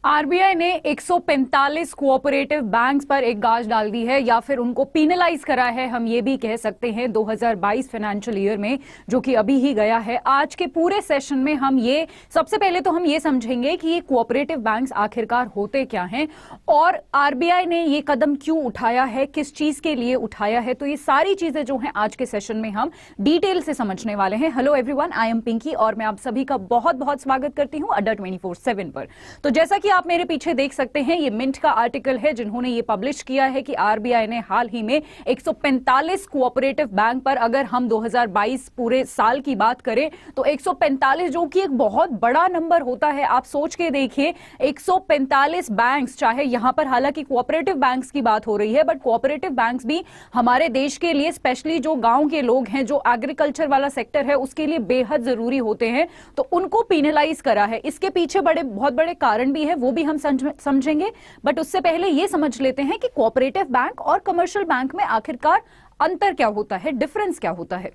RBI ने 145 cooperative banks पर एक गाज डाल दी है या फिर उनको पीनलाइज करा है, हम ये भी कह सकते हैं 2022 फाइनेंशियल ईयर में, जो कि अभी ही गया है। आज के पूरे सेशन में हम ये सबसे पहले तो हम ये समझेंगे कि ये कोऑपरेटिव बैंक्स आखिरकार होते क्या हैं और आरबीआई ने ये कदम क्यों उठाया है, किस चीज के लिए उठाया है। तो ये सारी चीजें जो हैं आज के सेशन में हम डिटेल से समझने वाले हैं। Hello everyone, I am Pinky और मैं आप सभी का बहुत बहुत स्वागत करती हूं अड्डा 24/7 पर। तो जैसा कि आप मेरे पीछे देख सकते हैं, ये मिंट का आर्टिकल है जिन्होंने ये पब्लिश किया है कि आरबीआई ने हाल ही में 145 कोऑपरेटिव बैंक पर, अगर हम 2022 पूरे साल की बात करें तो 145, जो कि एक बहुत बड़ा नंबर होता है। आप सोच के देखिए 145 बैंक्स, चाहे यहां पर हालांकि कोऑपरेटिव बैंक्स की बात हो रही है, बट कोऑपरेटिव बैंक्स भी हमारे देश के लिए, स्पेशली जो गांव के लोग हैं, जो एग्रीकल्चर वाला सेक्टर है, उसके लिए बेहद जरूरी होते हैं। तो उनको पीनलाइज करा है। इसके पीछे बहुत बड़े कारण भी है, वो भी हम समझेंगे। बट उससे पहले ये समझ लेते हैं कि कोऑपरेटिव बैंक और कमर्शियल बैंक में आखिरकार अंतर क्या होता है, डिफरेंस क्या होता है।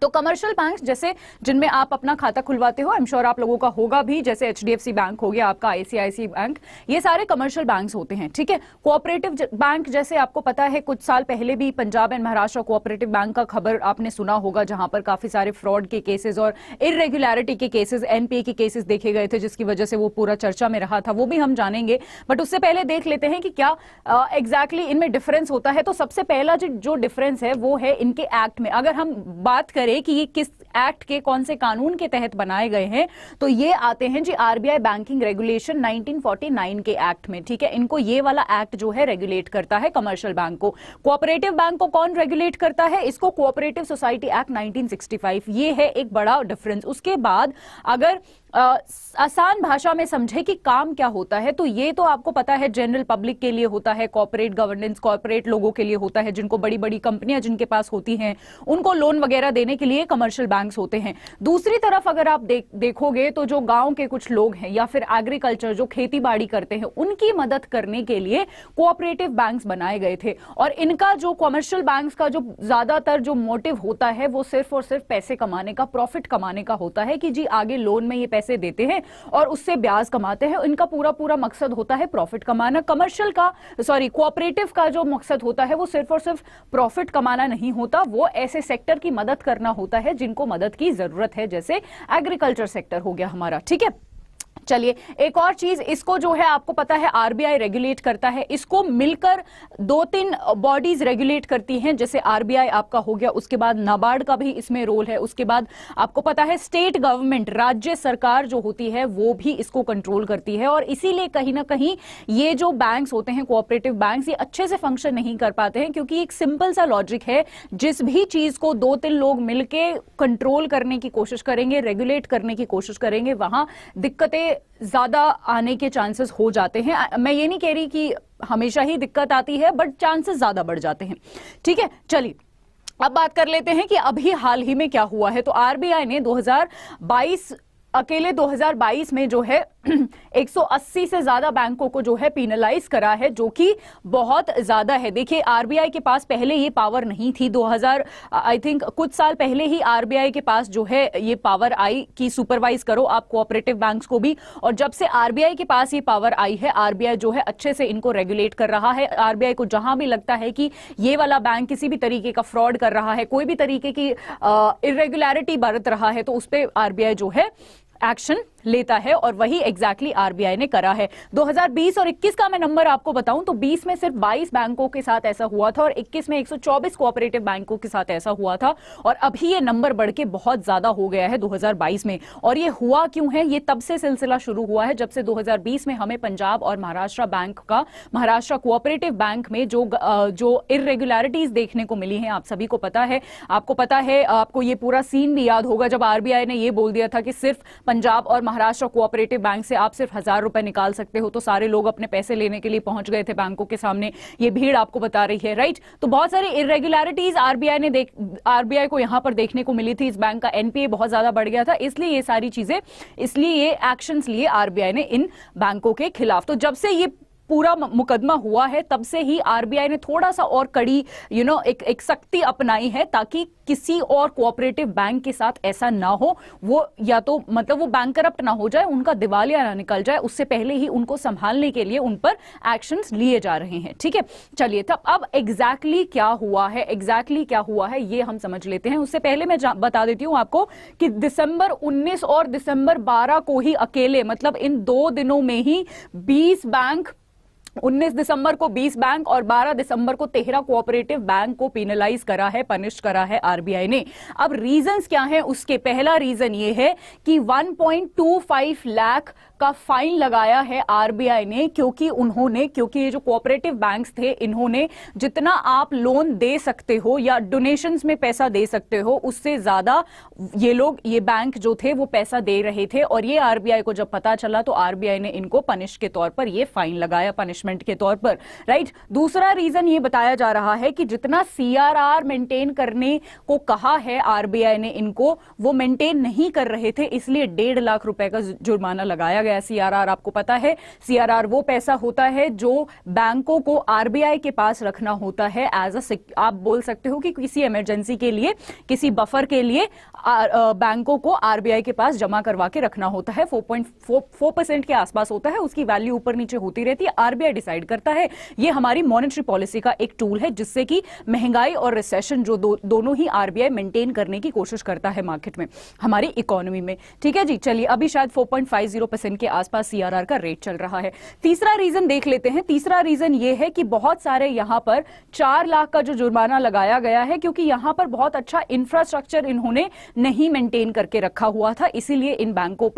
तो कमर्शियल बैंक्स, जैसे जिनमें आप अपना खाता खुलवाते हो, आई एम श्योर आप लोगों का होगा भी, जैसे एचडीएफसी बैंक हो गया, आपका आईसीआईसी बैंक, ये सारे कमर्शियल बैंक्स होते हैं, ठीक है। कोऑपरेटिव बैंक, जैसे आपको पता है कुछ साल पहले भी Punjab and Maharashtra cooperative bank का खबर आपने सुना होगा, जहां पर काफी सारे फ्रॉड के केसेस और इरेगुलरिटी के केसेस, एनपीए के केसेस देखे गए थे, जिसकी वजह से वो पूरा चर्चा में रहा था। वो भी हम जानेंगे, बट उससे पहले देख लेते हैं कि क्या एग्जैक्टली इनमें डिफरेंस होता है। तो सबसे पहला जो डिफरेंस है वो है इनके एक्ट में। अगर हम बात करें कि ये किस एक्ट के, कौन से कानून के तहत बनाए गए हैं, तो ये आते हैं जी आरबीआई बैंकिंग रेगुलेशन 1949 के एक्ट में, ठीक है। इनको ये वाला एक्ट जो है रेगुलेट करता है कमर्शियल बैंक को। कोऑपरेटिव बैंक को कौन रेगुलेट करता है? इसको कोऑपरेटिव सोसाइटी एक्ट 1965। ये है एक बड़ा डिफरेंस। उसके बाद अगर आसान भाषा में समझे कि काम क्या होता है, तो ये तो आपको पता है जनरल पब्लिक के लिए होता है, कॉर्पोरेट गवर्नेंस, कॉर्पोरेट लोगों के लिए होता है, जिनको बड़ी बड़ी कंपनियां जिनके पास होती हैं, उनको लोन वगैरह देने के लिए कमर्शियल बैंक्स होते हैं। दूसरी तरफ अगर आप देखोगे तो जो गांव के कुछ लोग हैं या फिर एग्रीकल्चर, जो खेती बाड़ी करते हैं, उनकी मदद करने के लिए कोऑपरेटिव बैंक्स बनाए गए थे। और इनका जो कमर्शियल बैंक्स का जो ज्यादातर जो मोटिव होता है वो सिर्फ और सिर्फ पैसे कमाने का, प्रॉफिट कमाने का होता है, कि जी आगे लोन में ये पैसे देते हैं और उससे ब्याज कमाते हैं। इनका पूरा मकसद होता है प्रॉफिट कमाना। कोऑपरेटिव का जो मकसद होता है वो सिर्फ और सिर्फ प्रॉफिट कमाना नहीं होता, वो ऐसे सेक्टर की मदद करना होता है जिनको मदद की जरूरत है, जैसे एग्रीकल्चर सेक्टर हो गया हमारा, ठीक है। चलिए, एक और चीज, इसको जो है आपको पता है आरबीआई रेगुलेट करता है। इसको मिलकर 2-3 बॉडीज रेगुलेट करती हैं, जैसे आरबीआई आपका हो गया, उसके बाद नाबार्ड का भी इसमें रोल है, उसके बाद आपको पता है स्टेट गवर्नमेंट, राज्य सरकार जो होती है, वो भी इसको कंट्रोल करती है। और इसीलिए कहीं ना कहीं ये जो बैंक्स होते हैं, कोऑपरेटिव बैंक्स, ये अच्छे से फंक्शन नहीं कर पाते हैं, क्योंकि एक सिंपल सा लॉजिक है, जिस भी चीज को 2-3 लोग मिलके कंट्रोल करने की कोशिश करेंगे, रेगुलेट करने की कोशिश करेंगे, वहां दिक्कतें ज्यादा आने के चांसेस हो जाते हैं। मैं ये नहीं कह रही कि हमेशा ही दिक्कत आती है, बट चांसेस ज्यादा बढ़ जाते हैं, ठीक है। चलिए, अब बात कर लेते हैं कि अभी हाल ही में क्या हुआ है। तो आरबीआई ने 2022 अकेले 2022 में जो है 180 से ज्यादा बैंकों को जो है पीनलाइज करा है, जो कि बहुत ज्यादा है। देखिए, आरबीआई के पास पहले ये पावर नहीं थी। 2000 आई थिंक कुछ साल पहले ही आरबीआई के पास जो है ये पावर आई कि सुपरवाइज करो आप कोऑपरेटिव बैंक्स को भी। और जब से आरबीआई के पास ये पावर आई है, आरबीआई जो है अच्छे से इनको रेगुलेट कर रहा है। आरबीआई को जहां भी लगता है कि ये वाला बैंक किसी भी तरीके का फ्रॉड कर रहा है, कोई भी तरीके की इरेगुलरिटी बरत रहा है, तो उस पर आरबीआई जो है एक्शन लेता है, और वही एग्जैक्टली आरबीआई ने करा है। 2020 और 21 का मैं नंबर आपको बताऊं तो 20 में सिर्फ 22 बैंकों के साथ ऐसा हुआ था और 21 में 124 कोऑपरेटिव बैंकों के साथ ऐसा हुआ था। और अभी ये नंबर बढ़ के बहुत ज्यादा हो गया है 2022 में। और ये हुआ क्यों है? ये तब से सिलसिला शुरू हुआ है जब से 2020 में हमें पंजाब और महाराष्ट्र बैंक का, महाराष्ट्र कोऑपरेटिव बैंक में जो इरेगुलरिटीज देखने को मिली हैं, आप सभी को पता है। आपको पता है, आपको ये पूरा सीन भी याद होगा जब आरबीआई ने ये बोल दिया था कि सिर्फ पंजाब और महाराष्ट्र कोऑपरेटिव बैंक से आप सिर्फ 1000 रुपए निकाल सकते हो, तो सारे लोग अपने पैसे लेने के लिए पहुंच गए थे बैंकों के सामने। ये भीड़ आपको बता रही है, राइट। तो बहुत सारी इरेगुलरिटीज आरबीआई को यहां पर देखने को मिली थी। इस बैंक का एनपीए बहुत ज्यादा बढ़ गया था, इसलिए ये सारी चीजें, इसलिए ये एक्शंस लिए आरबीआई ने इन बैंकों के खिलाफ। तो जब से ये पूरा मुकदमा हुआ है तब से ही आरबीआई ने थोड़ा सा और कड़ी एक सख्ती अपनाई है, ताकि किसी और कोऑपरेटिव बैंक के साथ ऐसा ना हो, वो या तो मतलब वो बैंक करप्ट ना हो जाए, उनका दिवालिया ना निकल जाए, उससे पहले ही उनको संभालने के लिए उन पर एक्शंस लिए जा रहे हैं। ठीक है, चलिए तब अब एग्जैक्टली क्या हुआ है ये हम समझ लेते हैं। उससे पहले मैं बता देती हूं आपको कि दिसंबर 19 और दिसंबर 12 को ही अकेले, मतलब इन 2 दिनों में ही 20 बैंक, 19 दिसंबर को 20 बैंक और 12 दिसंबर को 13 कोऑपरेटिव बैंक को पेनलाइज करा है, पनिश करा है आरबीआई ने। अब रीजंस क्या हैं उसके? पहला रीजन ये है कि 1.25 लाख का फाइन लगाया है आरबीआई ने, क्योंकि ये जो कोऑपरेटिव बैंक्स थे, इन्होंने जितना आप लोन दे सकते हो या डोनेशंस में पैसा दे सकते हो, उससे ज्यादा ये बैंक जो थे वो पैसा दे रहे थे। और ये आरबीआई को जब पता चला तो आरबीआई ने इनको पनिश के तौर पर ये फाइन लगाया, पनिशमेंट के तौर पर, राइट। दूसरा रीजन ये बताया जा रहा है कि जितना सीआरआर मेंटेन करने को कहा है आरबीआई ने इनको, वो मेंटेन नहीं कर रहे थे, इसलिए 1.5 लाख रुपए का जुर्माना लगाया गया। सीआरआर आपको पता है, सीआरआर वो पैसा होता है जो बैंकों को आरबीआई के पास रखना होता है एज अ, आप बोल सकते हो कि किसी इमरजेंसी के लिए, किसी बफर के लिए बैंकों को आरबीआई के पास जमा करवा के रखना होता है। 4.4% के आसपास होता है, उसकी वैल्यू ऊपर नीचे होती रहती है, आरबीआई डिसाइड करता है। ये हमारी मॉनेटरी पॉलिसी का एक टूल है, जिससे कि महंगाई और रिसेशन जो दोनों ही आरबीआई मेंटेन करने की कोशिश करता है मार्केट में, हमारी इकोनॉमी में। ठीक है जी, चलिए अभी शायद 4.50% के आसपास सीआरआर का रेट चल रहा है। तीसरा रीजन देख लेते हैं। तीसरा रीजन ये है कि बहुत सारे यहां पर 4 लाख का जो जुर्माना लगाया गया है, क्योंकि यहां पर बहुत अच्छा इंफ्रास्ट्रक्चर इन्होंने नहीं मेंटेन करके रखा हुआ था, इसीलिए इन बैंकों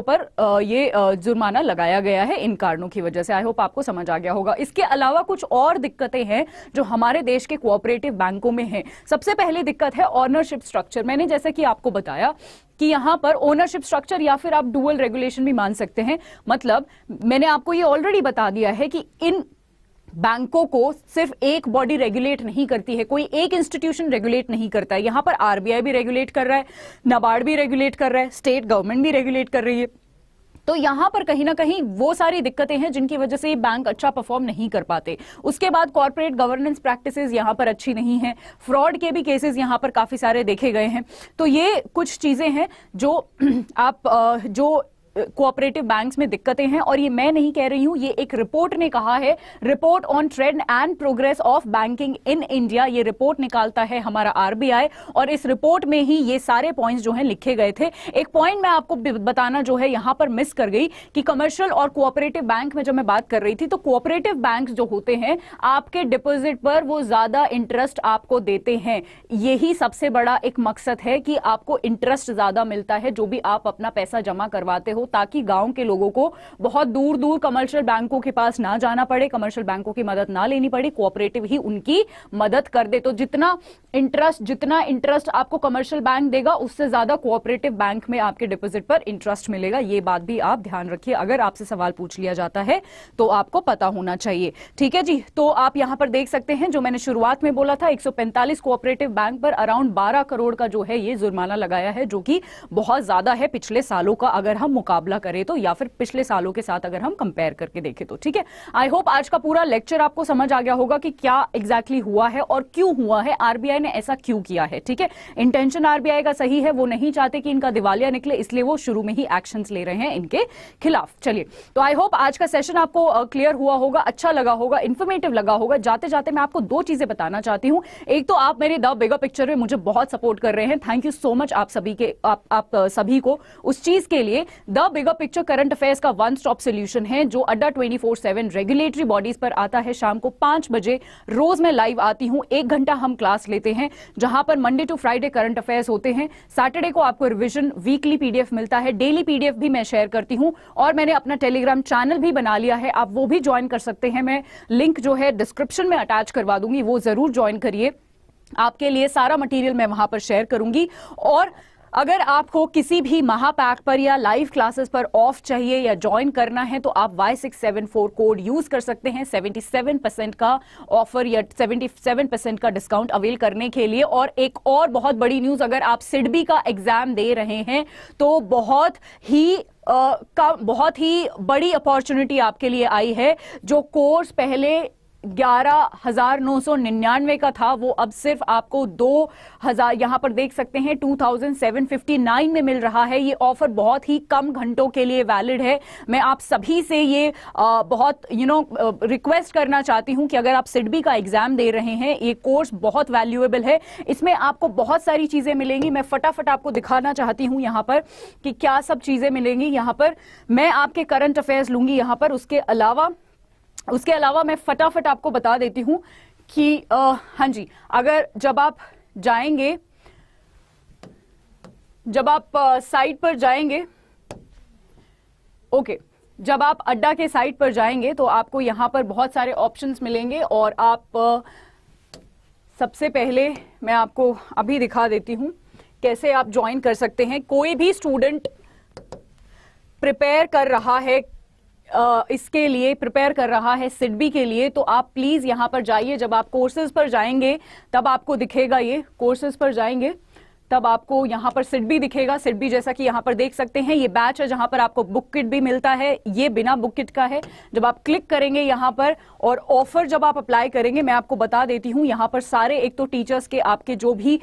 पर ये जुर्माना लगाया गया है इन कारणों की वजह से। आई होप आपको समझ आ गया होगा। इसके अलावा कुछ और दिक्कतें हैं जो हमारे देश के कोऑपरेटिव बैंकों में हैं। सबसे पहली दिक्कत है ओनरशिप स्ट्रक्चर। मैंने जैसे कि आपको बताया कि यहां पर ओनरशिप स्ट्रक्चर या फिर आप डुअल रेगुलेशन भी मान सकते हैं। मतलब मैंने आपको ये ऑलरेडी बता दिया है कि इन बैंकों को सिर्फ एक बॉडी रेगुलेट नहीं करती है, कोई एक इंस्टीट्यूशन रेगुलेट नहीं करता है। यहां पर आरबीआई भी रेगुलेट कर रहा है, नाबार्ड भी रेगुलेट कर रहा है, स्टेट गवर्नमेंट भी रेगुलेट कर रही है। तो यहां पर कहीं ना कहीं वो सारी दिक्कतें हैं जिनकी वजह से ये बैंक अच्छा परफॉर्म नहीं कर पाते। उसके बाद कॉर्पोरेट गवर्नेंस प्रैक्टिसेस यहां पर अच्छी नहीं है, फ्रॉड के भी केसेस यहां पर काफी सारे देखे गए हैं। तो ये कुछ चीजें हैं जो कोऑपरेटिव बैंक्स में दिक्कतें हैं। और ये मैं नहीं कह रही हूं, ये एक रिपोर्ट ने कहा है, report on trend and progress of banking in India. ये रिपोर्ट निकालता है हमारा आरबीआई, और इस रिपोर्ट में ही ये सारे पॉइंट्स जो हैं लिखे गए थे। एक पॉइंट मैं आपको बताना जो है यहां पर मिस कर गई कि कमर्शियल और कोऑपरेटिव बैंक में जब मैं बात कर रही थी, तो कोऑपरेटिव बैंक जो होते हैं आपके डिपॉजिट पर वो ज्यादा इंटरेस्ट आपको देते हैं। यही सबसे बड़ा एक मकसद है कि आपको इंटरेस्ट ज्यादा मिलता है जो भी आप अपना पैसा जमा करवाते हो, ताकि गांव के लोगों को बहुत दूर दूर कमर्शियल बैंकों के पास ना जाना पड़े, कमर्शियल बैंकों की मदद ना लेनी पड़े, कोऑपरेटिव ही उनकी मदद कर दे। तो जितना इंटरेस्ट आपको कमर्शियल बैंक देगा, उससे ज्यादा कोऑपरेटिव बैंक में आपके डिपॉजिट पर इंटरेस्ट मिलेगा। ये बात भी आप ध्यान रखिए, अगर आपसे सवाल पूछ लिया जाता है तो आपको पता होना चाहिए। ठीक है जी, तो आप यहां पर देख सकते हैं जो मैंने शुरुआत में बोला था, 145 कोऑपरेटिव बैंक पर अराउंड 12 करोड़ का जो है ये जुर्माना लगाया है, जो कि बहुत ज्यादा है पिछले सालों का अगर हम मुकाबला करें तो, या फिर पिछले सालों के साथ अगर हम कंपेयर करके देखें तो। ठीक है, आई होप आज का पूरा लेक्चर आपको समझ आ गया होगा कि क्या एग्जैक्टली हुआ है और क्यों हुआ है, आरबीआई ने ऐसा क्यों किया है। ठीक है, इंटेंशन आरबीआई का सही है, वो नहीं चाहते कि इनका दिवालिया निकले, इसलिए वो शुरू में ही एक्शंस ले रहे हैं इनके खिलाफ। चलिए, तो आई होप आज का सेशन आपको क्लियर हुआ होगा, अच्छा लगा होगा, इंफॉर्मेटिव लगा होगा। जाते जाते मैं आपको 2 चीजें बताना चाहती हूं। एक तो आप मेरे द बिगर पिक्चर में मुझे बहुत सपोर्ट कर रहे हैं, थैंक यू सो मच आप सभी को उस चीज के लिए। The bigger picture current affairs का वन स्टॉप सॉल्यूशन है जो अड्डा 24/7 रेगुलेटरी बॉडीज पर आता है। शाम को 5 बजे रोज मैं लाइव आती हूं, 1 घंटा हम क्लास लेते हैं, जहां पर Monday to Friday current affairs होते हैं, सैटरडे को आपको रिवीजन वीकली पीडीएफ मिलता है, डेली पीडीएफ भी मैं शेयर करती हूं, और मैंने अपना टेलीग्राम चैनल भी बना लिया है, आप वो भी ज्वाइन कर सकते हैं। मैं लिंक जो है डिस्क्रिप्शन में अटैच करवा दूंगी, वो जरूर ज्वाइन करिए, आपके लिए सारा मटेरियल मैं वहां पर शेयर करूंगी। और अगर आपको किसी भी महापैक पर या लाइव क्लासेस पर ऑफ चाहिए या ज्वाइन करना है तो आप Y674 कोड यूज कर सकते हैं 77% का ऑफर या 77% का डिस्काउंट अवेल करने के लिए। और एक और बहुत बड़ी न्यूज, अगर आप सिडबी का एग्जाम दे रहे हैं तो बहुत ही बड़ी अपॉर्चुनिटी आपके लिए आई है। जो कोर्स पहले 11,999 का था वो अब सिर्फ आपको 2,000, यहां पर देख सकते हैं 2,759 में मिल रहा है। ये ऑफर बहुत ही कम घंटों के लिए वैलिड है। मैं आप सभी से ये बहुत रिक्वेस्ट करना चाहती हूं कि अगर आप सिडबी का एग्जाम दे रहे हैं, ये कोर्स बहुत वैल्यूएबल है। इसमें आपको बहुत सारी चीजें मिलेंगी। मैं फटाफट आपको दिखाना चाहती हूं यहां पर कि क्या सब चीजें मिलेंगी। यहां पर मैं आपके करंट अफेयर्स लूंगी यहां पर। उसके अलावा मैं फटाफट आपको बता देती हूं कि हाँ जी, अगर जब आप साइट पर जाएंगे, ओके, जब आप अड्डा के साइट पर जाएंगे तो आपको यहां पर बहुत सारे ऑप्शंस मिलेंगे। और आप सबसे पहले मैं आपको अभी दिखा देती हूं कैसे आप ज्वाइन कर सकते हैं। कोई भी स्टूडेंट प्रिपेयर कर रहा है इसके लिए, प्रिपेयर कर रहा है सिडबी के लिए, तो आप प्लीज यहां पर जाइए। जब आप कोर्सेज पर जाएंगे तब आपको दिखेगा, ये कोर्सेज पर जाएंगे तब आपको यहां पर सिडबी दिखेगा। सिडबी जैसा कि यहां पर देख सकते हैं, ये बैच है जहां पर आपको बुक किट भी मिलता है। ये बिना बुक किट का है। जब आप क्लिक करेंगे यहां पर और ऑफर जब आप अप्लाई करेंगे, मैं आपको बता देती हूं यहां पर सारे, एक तो टीचर्स के आपके जो भी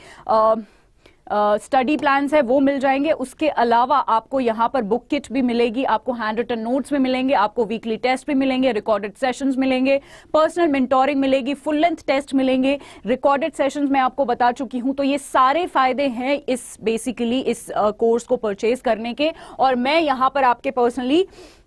स्टडी प्लान्स है वो मिल जाएंगे। उसके अलावा आपको यहाँ पर बुक किट भी मिलेगी, आपको हैंड रिटन नोट्स भी मिलेंगे, आपको वीकली टेस्ट भी मिलेंगे, रिकॉर्डेड सेशंस मिलेंगे, पर्सनल मेंटोरिंग मिलेगी, फुल लेंथ टेस्ट मिलेंगे, रिकॉर्डेड सेशंस मैं आपको बता चुकी हूं। तो ये सारे फायदे हैं इस कोर्स को परचेज करने के। और मैं यहाँ पर आपके पर्सनली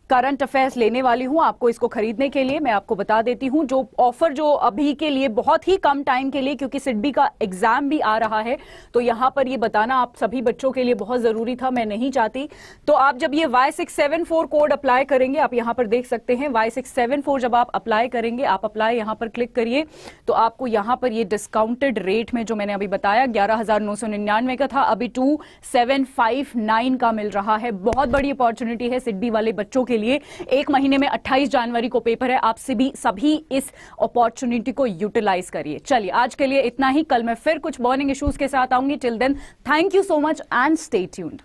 करंट अफेयर्स लेने वाली हूं आपको इसको खरीदने के लिए। मैं आपको बता देती हूं जो ऑफर जो अभी के लिए बहुत ही कम टाइम के लिए, क्योंकि सिडबी का एग्जाम भी आ रहा है, तो यहां पर ये बताना आप सभी बच्चों के लिए बहुत जरूरी था, मैं नहीं चाहती। तो आप जब ये Y674 कोड अप्लाई करेंगे, आप यहां पर देख सकते हैं Y674 जब आप अप्लाई करेंगे, आप अप्लाई यहां पर क्लिक करिए तो आपको यहां पर ये डिस्काउंटेड रेट में जो मैंने अभी बताया 11,999 का था, अभी 2,759 का मिल रहा है। बहुत बड़ी अपॉर्चुनिटी है सिडबी वाले बच्चों के लिए। एक महीने में 28 जनवरी को पेपर है। आप सभी इस अपॉर्चुनिटी को यूटिलाइज करिए। चलिए आज के लिए इतना ही। कल मैं फिर कुछ बर्निंग इश्यूज के साथ आऊंगी। Till then thank you so much and stay tuned.